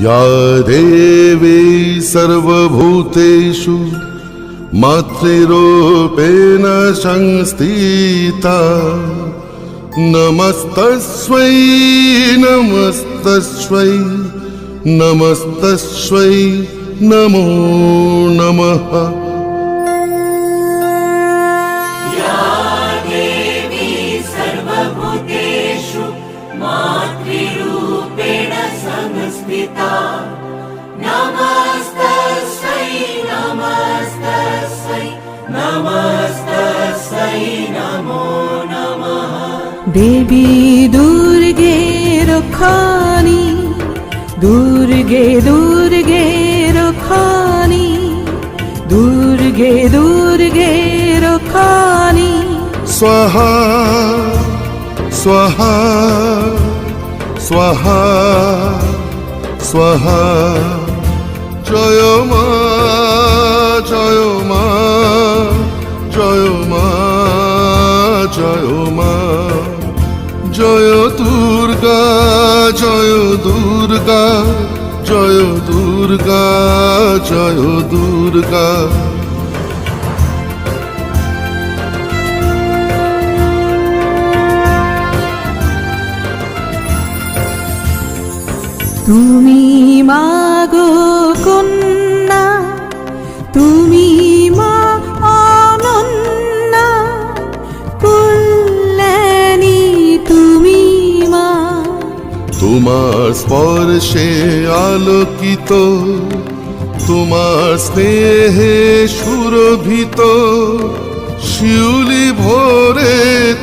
या देवी सर्वभूतेषु मातृरूपेण संस्थिता नमस्तस्मै नमस्तस्मै नमस्तस्मै नमो नमः। या देवी सर्वभूतेषु मातृरूपेण संस्थिता नमस्तस्मै नमस्तस्मै नमस्तस्मै नमो नमः। देवी दुर्गे रक्षानि दुर्गे दुर्गे रक्षानि दुर्गे दुर्गे रक्षानि स्वाहा स्वाहा स्वाहा स्वाहा जय मा जय मा जय मा जय मा जय दुर्गा जय दुर्गा जय दुर्गा जय दुर्गा। তুমি মাগো কন্যা তুমি মা অনন্যা কল্যাণী তুমি মা। তোমার স্পর্শে আলোকিত তোমার স্নেহে সুরভিত শিউলি ভোরে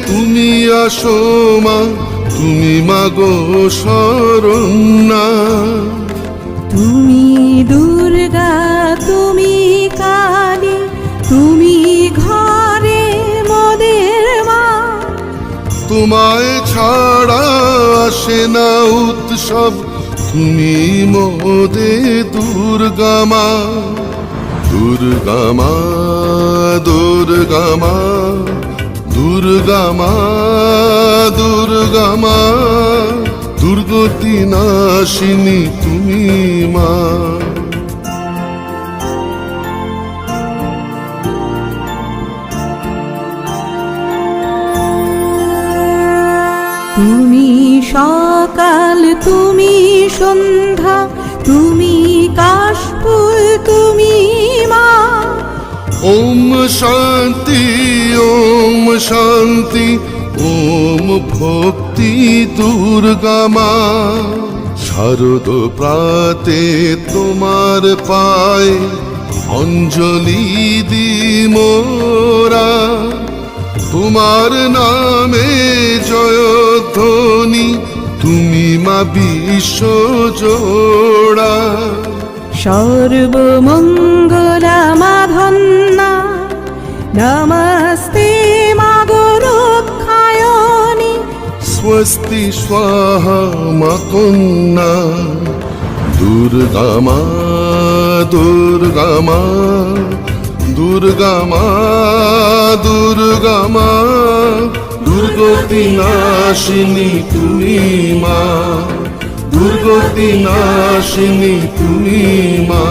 তুমি আসো মা তুমি মাগো শরণ্যা। তুমি দুর্গা তুমি কালী তুমি ঘরে মোদের মা। তোমায় ছাড়া আসে না উৎসব তুমি মোদে দুর্গা মা দুর্গা মা দুর্গা মা দুর্গা মা দুর্গা মা দুর্গতি নাশিনী তুমি মা। তুমি সকাল তুমি সন্ধ্যা তুমি কাশফুল তুমি মা। ওম শান্তি ওম শান্তি ওম ভক্তি দুর্গা মা। শারদ প্রাতে তোমার পায় অঞ্জলি দি মোরা তোমার নামে জয়ধ্বনি তুমি মা বিশ্ব জোড়া। সর্বমঙ্গলা মা ধন্যা নমস্তে মাগো রক্ষায়ণী। स्वस्ति स्वाहा मा कन्या दुर्गा मा दुर्गा मा दुर्गा मा दुर्गा मा दुर्गति नाशिनी तुमी मा दुर्गति नाशिनी तुमी मा।